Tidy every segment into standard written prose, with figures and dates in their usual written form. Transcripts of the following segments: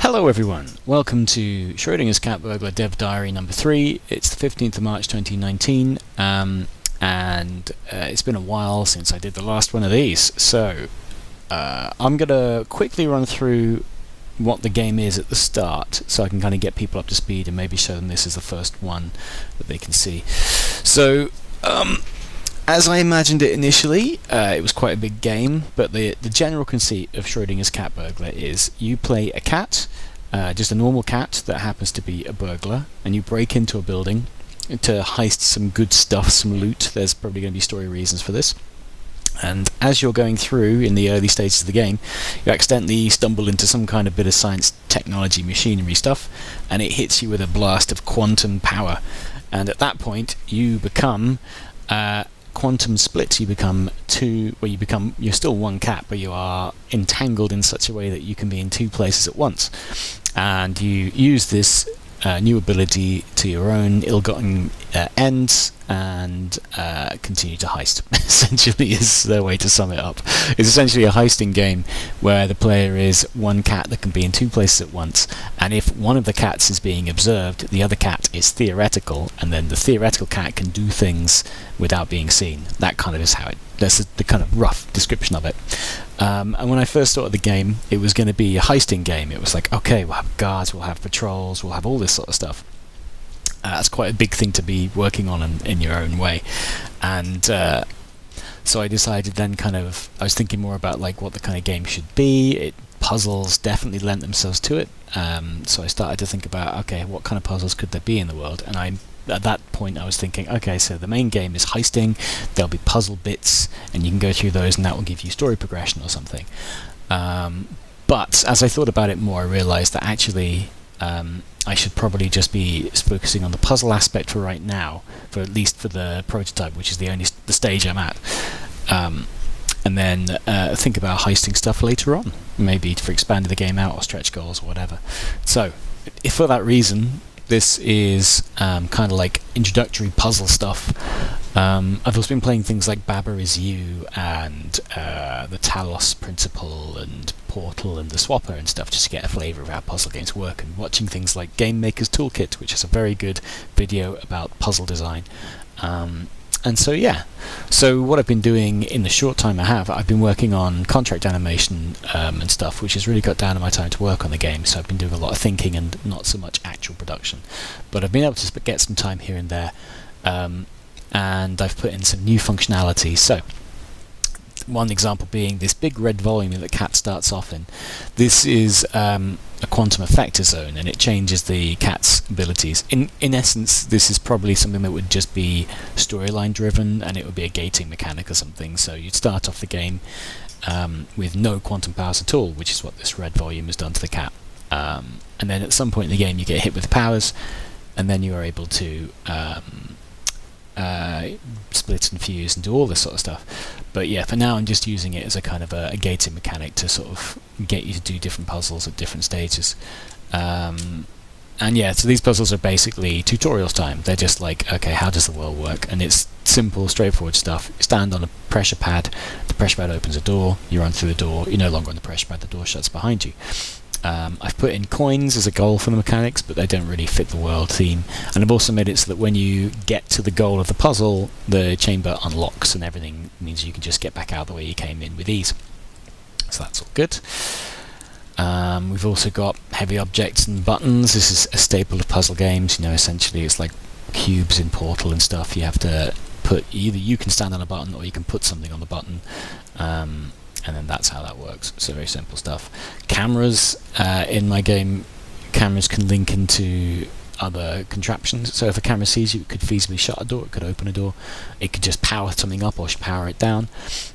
Hello everyone, welcome to Schrodinger's Cat Burglar Dev Diary number 3. It's the 15th of March 2019, and it's been a while since I did the last one of these, so I'm going to quickly run through what the game is at the start, so I can kind of get people up to speed and maybe show them this is the first one that they can see. So, as I imagined it initially, it was quite a big game, but the general conceit of Schrodinger's Cat Burglar is you play a cat, just a normal cat that happens to be a burglar, and you break into a building to heist some good stuff, some loot. There's probably going to be story reasons for this. And as you're going through in the early stages of the game, you accidentally stumble into some kind of bit of science, technology, machinery stuff, and it hits you with a blast of quantum power. And at that point, you become quantum split. You become two. Well, you're still one cat, but you are entangled in such a way that you can be in two places at once. And you use this new ability to your own ill-gotten ends and continue to heist. Essentially is the way to sum it up. It's essentially a heisting game where the player is one cat that can be in two places at once, and if one of the cats is being observed, the other cat is theoretical, and then the theoretical cat can do things without being seen. That kind of is how that's the kind of rough description of it. And when I first thought of the game, it was going to be a heisting game. It was like, okay, we'll have guards, we'll have patrols, we'll have all this sort of stuff. That's quite a big thing to be working on in your own way. And so I decided then I was thinking more about like what the kind of game should be. Puzzles definitely lent themselves to it. So I started to think about, okay, what kind of puzzles could there be in the world? And at that point I was thinking, okay, so the main game is heisting, there'll be puzzle bits, and you can go through those and that will give you story progression or something. But as I thought about it more, I realised that actually I should probably just be focusing on the puzzle aspect for right now, for at least for the prototype, which is the stage I'm at. And then think about heisting stuff later on, maybe for expanding the game out or stretch goals or whatever. So, if for that reason, this is kind of like introductory puzzle stuff. I've also been playing things like Baba Is You and the Talos Principle and Portal and the Swapper and stuff, just to get a flavour of how puzzle games work, and watching things like Game Maker's Toolkit, which is a very good video about puzzle design. And so yeah, so what I've been doing in the short time I've been working on contract animation and stuff, which has really cut down on my time to work on the game, so I've been doing a lot of thinking and not so much actual production. But I've been able to get some time here and there, and I've put in some new functionality. So one example being this big red volume that the cat starts off in. This is a quantum affector zone, and it changes the cat's abilities. In essence, this is probably something that would just be storyline driven, and it would be a gating mechanic or something. So you'd start off the game with no quantum powers at all, which is what this red volume has done to the cat. And then at some point in the game you get hit with powers, and then you are able to split and fuse and do all this sort of stuff. But yeah, for now I'm just using it as a kind of a gating mechanic to sort of get you to do different puzzles at different stages. And yeah, so these puzzles are basically tutorials time. They're just like, okay, how does the world work? And it's simple, straightforward stuff. You stand on a pressure pad, the pressure pad opens a door, you run through the door, you're no longer on the pressure pad, the door shuts behind you. I've put in coins as a goal for the mechanics, but they don't really fit the world theme. And I've also made it so that when you get to the goal of the puzzle, the chamber unlocks and everything means you can just get back out the way you came in with ease. So that's all good. We've also got heavy objects and buttons. This is a staple of puzzle games. You know, essentially it's like cubes in Portal and stuff. You have to put, either you can stand on a button or you can put something on the button. And then that's how that works. So very simple stuff. Cameras in my game, cameras can link into other contraptions. So if a camera sees you, it could feasibly shut a door, it could open a door, it could just power something up or power it down.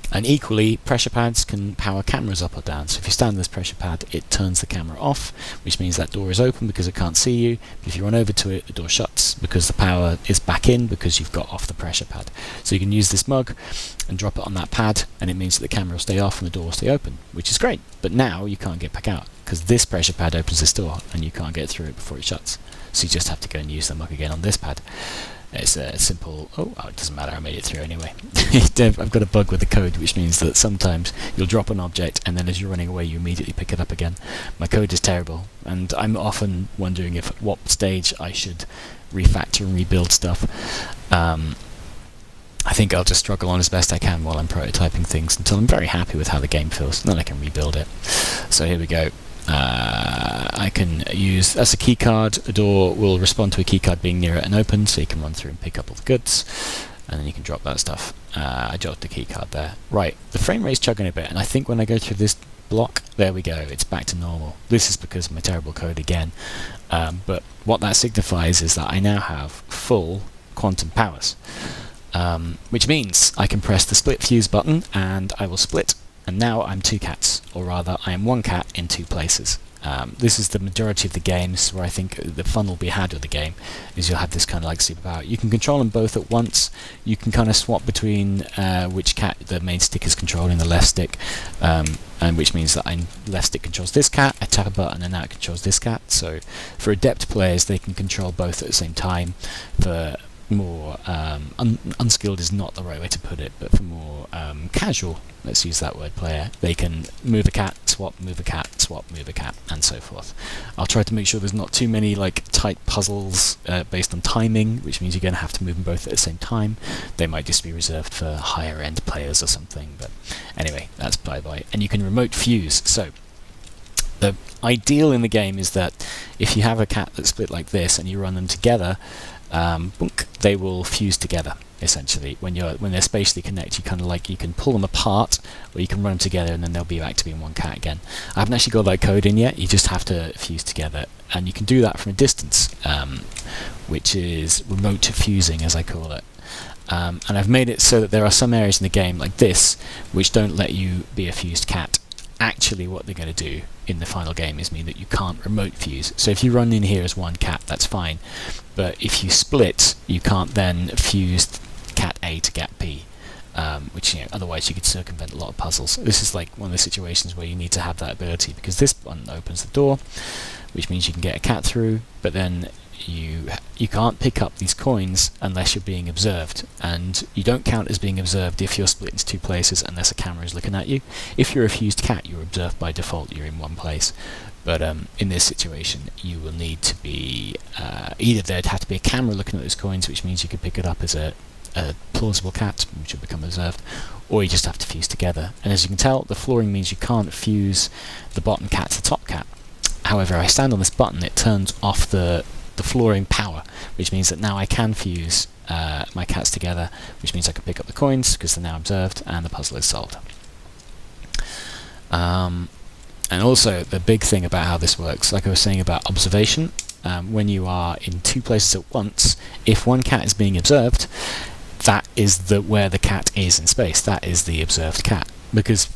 And equally, pressure pads can power cameras up or down. So if you stand on this pressure pad, it turns the camera off, which means that door is open because it can't see you. But if you run over to it, the door shuts because the power is back in because you've got off the pressure pad. So you can use this mug and drop it on that pad, and it means that the camera will stay off and the door will stay open, which is great. But now you can't get back out because this pressure pad opens this door and you can't get through it before it shuts. So you just have to go and use the mug again on this pad. It's a simple. Oh, it doesn't matter. I made it through anyway. I've got a bug with the code, which means that sometimes you'll drop an object, and then as you're running away, you immediately pick it up again. My code is terrible, and I'm often wondering if at what stage I should refactor and rebuild stuff. I think I'll just struggle on as best I can while I'm prototyping things until I'm very happy with how the game feels, and then I can rebuild it. So here we go. I can use, that's a key card. A door will respond to a key card being near it and open, so you can run through and pick up all the goods, and then you can drop that stuff. I dropped the key card there. Right, the frame rate's chugging a bit, and I think when I go through this block, there we go, it's back to normal. This is because of my terrible code again, but what that signifies is that I now have full quantum powers. Which means I can press the split fuse button and I will split, and now I'm two cats, or rather I am one cat in two places. This is the majority of the games where I think the fun will be had with the game, is you'll have this kind of like superpower. You can control them both at once. You can kind of swap between which cat the main stick is controlling, the left stick, and which means that left stick controls this cat, I tap a button and now it controls this cat. So for adept players they can control both at the same time. For more unskilled is not the right way to put it, but for more casual, let's use that word, player, they can move a cat, swap, move a cat, swap, move a cat, and so forth. I'll try to make sure there's not too many like tight puzzles based on timing, which means you're going to have to move them both at the same time. They might just be reserved for higher end players or something, but anyway, that's bye-bye. And you can remote fuse, so the ideal in the game is that if you have a cat that's split like this and you run them together, they will fuse together. Essentially, when they're spatially connected, you can pull them apart, or you can run them together, and then they'll be back to being one cat again. I haven't actually got that code in yet. You just have to fuse together, and you can do that from a distance, which is remote fusing, as I call it. And I've made it so that there are some areas in the game, like this, which don't let you be a fused cat. Actually, what they're going to do in the final game is mean that you can't remote fuse. So if you run in here as one cat, that's fine. But if you split, you can't then fuse cat A to cat B, which otherwise you could circumvent a lot of puzzles. This is like one of the situations where you need to have that ability, because this button opens the door, which means you can get a cat through, but then you can't pick up these coins unless you're being observed, and you don't count as being observed if you're split into two places unless a camera is looking at you. If you're a fused cat, you're observed by default, you're in one place. But in this situation, you will need to be either there'd have to be a camera looking at those coins, which means you could pick it up as a plausible cat, which will become observed, or you just have to fuse together. And as you can tell, the flooring means you can't fuse the bottom cat to the top cat. However, I stand on this button, it turns off the flooring power, which means that now I can fuse my cats together, which means I can pick up the coins because they're now observed, and the puzzle is solved. And also, the big thing about how this works, like I was saying about observation, when you are in two places at once, if one cat is being observed, that is where the cat is in space. That is the observed cat. Because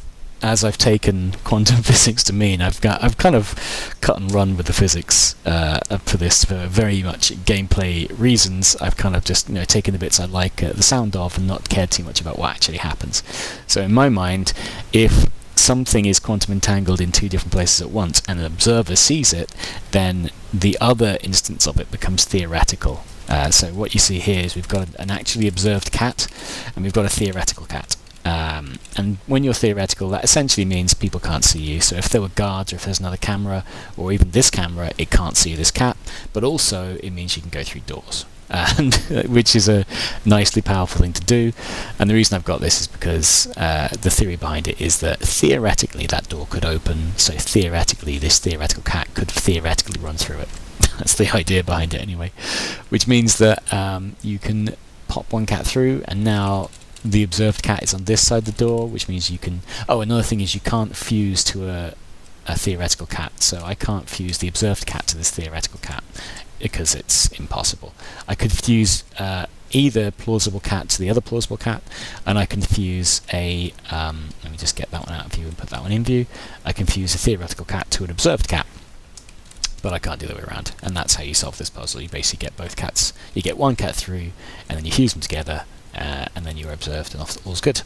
as I've taken quantum physics to mean, I've kind of cut and run with the physics for this for very much gameplay reasons. I've kind of just taken the bits I like the sound of and not cared too much about what actually happens. So in my mind, if something is quantum entangled in two different places at once and an observer sees it, then the other instance of it becomes theoretical. So what you see here is we've got an actually observed cat and we've got a theoretical cat. And when you're theoretical, that essentially means people can't see you. So if there were guards, or if there's another camera, or even this camera, it can't see this cat. But also, it means you can go through doors, and which is a nicely powerful thing to do. And the reason I've got this is because the theory behind it is that theoretically that door could open. So theoretically, this theoretical cat could theoretically run through it. That's the idea behind it, anyway. Which means that you can pop one cat through, and now the observed cat is on this side of the door, which means you can... Oh, another thing is you can't fuse to a theoretical cat, so I can't fuse the observed cat to this theoretical cat, because it's impossible. I could fuse either plausible cat to the other plausible cat, and I can fuse a... let me just get that one out of view and put that one in view. I can fuse a theoretical cat to an observed cat, but I can't do the other way around, and that's how you solve this puzzle. You basically get both cats. You get one cat through, and then you fuse them together, and then you're observed and all's good.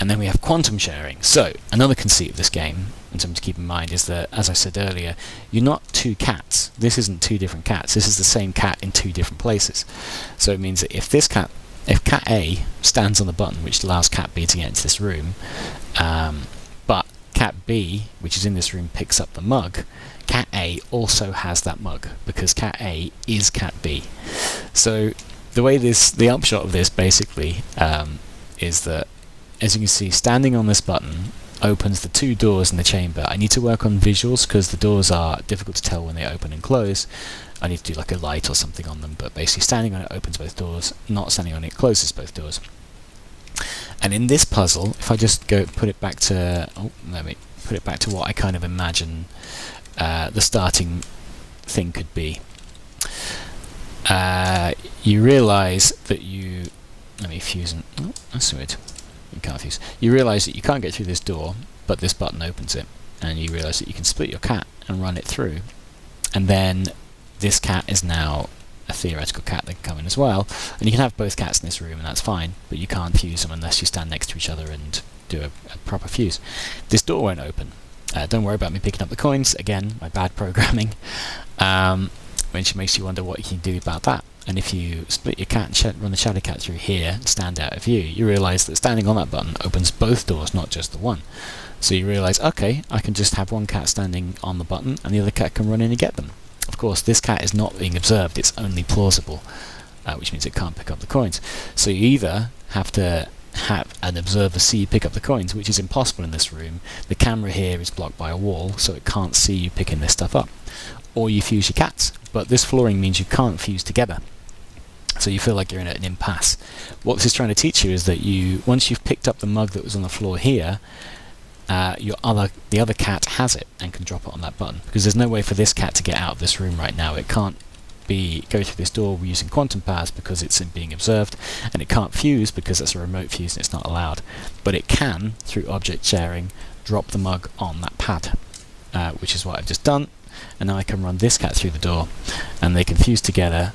And then we have quantum sharing. So another conceit of this game, and something to keep in mind, is that, as I said earlier, you're not two cats. This isn't two different cats. This is the same cat in two different places. So it means that if cat A stands on the button, which allows cat B to get into this room, but cat B, which is in this room, picks up the mug, cat A also has that mug, because cat A is cat B. So the upshot of this basically is that, as you can see, standing on this button opens the two doors in the chamber. I need to work on visuals because the doors are difficult to tell when they open and close. I need to do like a light or something on them, but basically standing on it opens both doors, not standing on it closes both doors. And in this puzzle, if I just put it back to what I kind of imagine the starting thing could be. You realise that let me fuse and... Oh, that's weird. You can't fuse. You realise that you can't get through this door, but this button opens it. And you realise that you can split your cat and run it through. And then this cat is now a theoretical cat that can come in as well. And you can have both cats in this room, and that's fine. But you can't fuse them unless you stand next to each other and do a proper fuse. This door won't open. Don't worry about me picking up the coins. Again, my bad programming. Which makes you wonder what you can do about that. And if you split your cat and run the shadow cat through here and stand out of view, you realise that standing on that button opens both doors, not just the one. So you realise, okay, I can just have one cat standing on the button and the other cat can run in and get them. Of course, this cat is not being observed, it's only plausible, which means it can't pick up the coins. So you either have to have an observer see you pick up the coins, which is impossible in this room. The camera here is blocked by a wall, so it can't see you picking this stuff up. Or you fuse your cats, but this flooring means you can't fuse together. So you feel like you're in an impasse. What this is trying to teach you is that once you've picked up the mug that was on the floor here, the other cat has it and can drop it on that button. Because there's no way for this cat to get out of this room right now. It can't go through this door using quantum powers because it's being observed, and it can't fuse because it's a remote fuse and it's not allowed. But it can, through object sharing, drop the mug on that pad, which is what I've just done. And now I can run this cat through the door, and they can fuse together,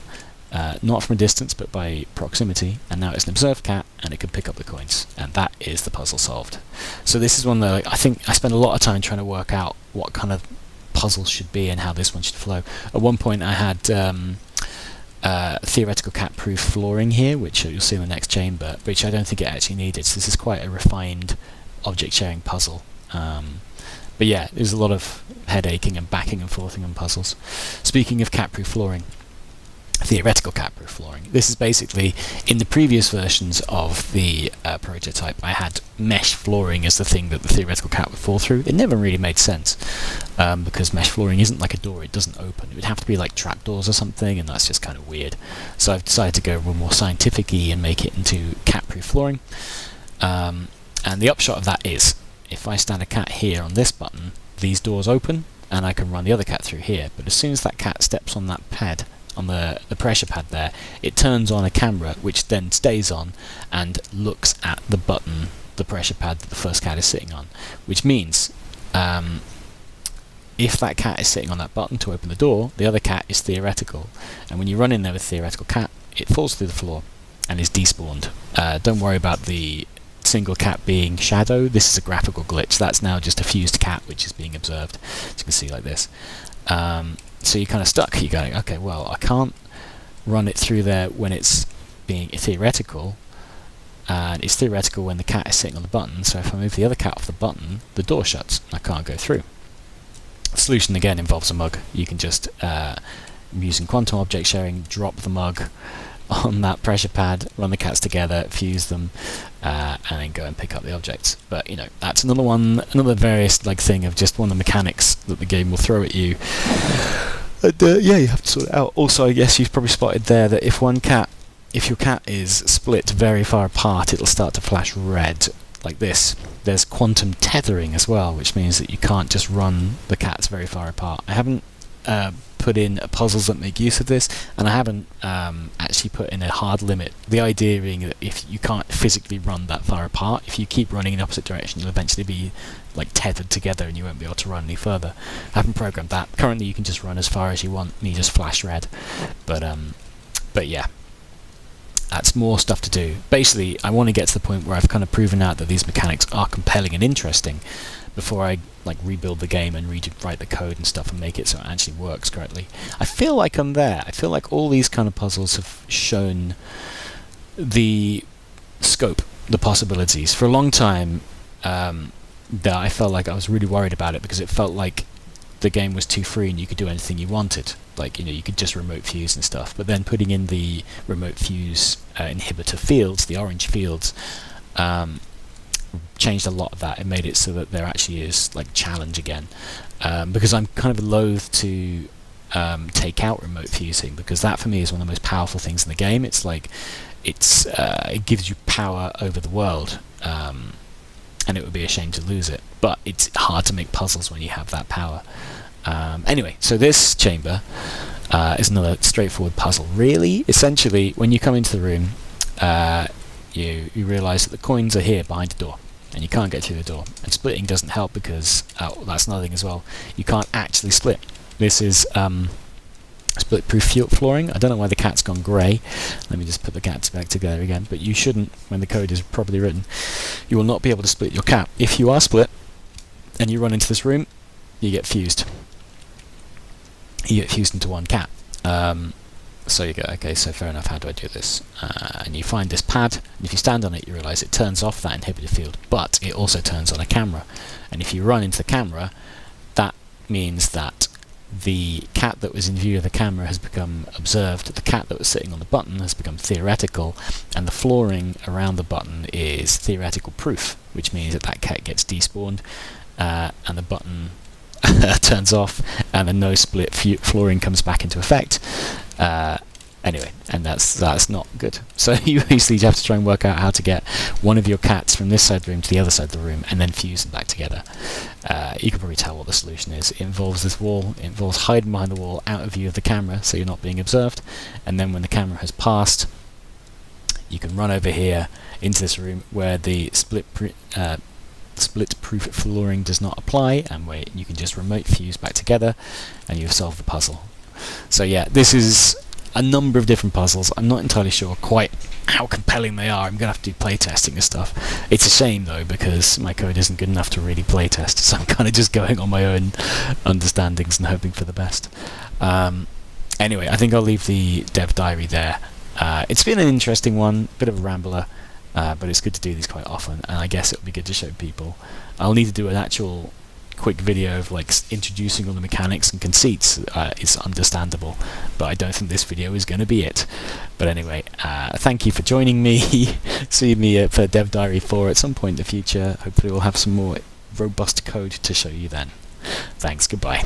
not from a distance but by proximity, and now it's an observed cat and it can pick up the coins, and that is the puzzle solved. So this is one that I think I spent a lot of time trying to work out what kind of puzzles should be and how this one should flow. At one point I had theoretical cat-proof flooring here, which you'll see in the next chamber, which I don't think it actually needed, so this is quite a refined object sharing puzzle. But yeah, there's a lot of headaching and backing and forthing on puzzles. Speaking of cat-proof flooring, theoretical cat-proof flooring. This is basically, in the previous versions of the prototype, I had mesh flooring as the thing that the theoretical cat would fall through. It never really made sense, because mesh flooring isn't like a door, it doesn't open. It would have to be like trapdoors or something, and that's just kind of weird. So I've decided to go more scientific-y and make it into cat-proof flooring. And the upshot of that is, if I stand a cat here on this button, these doors open, and I can run the other cat through here. But as soon as that cat steps on that pad, on the pressure pad there, it turns on a camera which then stays on and looks at the button, the pressure pad that the first cat is sitting on, which means if that cat is sitting on that button to open the door, the other cat is theoretical, and when you run in there with theoretical cat, it falls through the floor and is despawned. Don't worry about the single cat being shadow. This is a graphical glitch. That's now just a fused cat which is being observed, as you can see like this. So you're kind of stuck. You're going, okay, well, I can't run it through there when it's being theoretical, and it's theoretical when the cat is sitting on the button, so if I move the other cat off the button, the door shuts, I can't go through. The solution again involves a mug. You can just, using quantum object sharing, drop the mug on that pressure pad, run the cats together, fuse them, and then go and pick up the objects. But that's another various thing of just one of the mechanics that the game will throw at you. And yeah, you have to sort it out. Also, I guess you've probably spotted there that if your cat is split very far apart, it'll start to flash red like this. There's quantum tethering as well, which means that you can't just run the cats very far apart. I haven't put in puzzles that make use of this, and I haven't actually put in a hard limit. The idea being that if you can't physically run that far apart, if you keep running in the opposite direction, you'll eventually be tethered together and you won't be able to run any further. I haven't programmed that. Currently you can just run as far as you want and you just flash red. But yeah. That's more stuff to do. Basically, I want to get to the point where I've kind of proven out that these mechanics are compelling and interesting before I like rebuild the game and rewrite the code and stuff and make it so it actually works correctly. I feel like I'm there. I feel like all these kind of puzzles have shown the scope, the possibilities. For a long time, that I felt like I was really worried about it because it felt like the game was too free and you could do anything you wanted. Like, you know, you could just remote fuse and stuff. But then putting in the remote fuse inhibitor fields, the orange fields, changed a lot of that. It made it so that there actually is like challenge again. Because I'm kind of loath to take out remote fusing, because that for me is one of the most powerful things in the game. It's like it gives you power over the world. And it would be a shame to lose it, but it's hard to make puzzles when you have that power. Anyway, so this chamber is another straightforward puzzle. Really, essentially, when you come into the room, you realise that the coins are here behind the door, and you can't get through the door. And splitting doesn't help because that's another thing as well. You can't actually split. This is split-proof flooring. I don't know why the cat's gone grey. Let me just put the cats back together again. But you shouldn't, when the code is properly written, you will not be able to split your cat. If you are split and you run into this room, you get fused. You get fused into one cat. So you go, okay, so fair enough, how do I do this? And you find this pad, and if you stand on it, you realise it turns off that inhibitor field, but it also turns on a camera. And if you run into the camera, that means that the cat that was in view of the camera has become observed, the cat that was sitting on the button has become theoretical, and the flooring around the button is theoretical proof, which means that that cat gets despawned, and the button turns off, and the no split flooring comes back into effect. Anyway, and that's not good. So you basically have to try and work out how to get one of your cats from this side of the room to the other side of the room and then fuse them back together. You can probably tell what the solution is. It involves this wall, it involves hiding behind the wall out of view of the camera so you're not being observed, and then when the camera has passed, you can run over here into this room where the split-proof flooring does not apply, and where you can just remote fuse back together and you've solved the puzzle. So yeah, this is a number of different puzzles. I'm not entirely sure quite how compelling they are. I'm going to have to do playtesting and stuff. It's a shame though, because my code isn't good enough to really playtest, so I'm kind of just going on my own understandings and hoping for the best. Anyway, I think I'll leave the dev diary there. It's been an interesting one, bit of a rambler, but it's good to do these quite often, and I guess it'll be good to show people. I'll need to do an actual quick video of like introducing all the mechanics and conceits. It's understandable, but I don't think this video is going to be it. But anyway, thank you for joining me. See me for Dev Diary 4 at some point in the future. Hopefully we'll have some more robust code to show you then. Thanks, goodbye.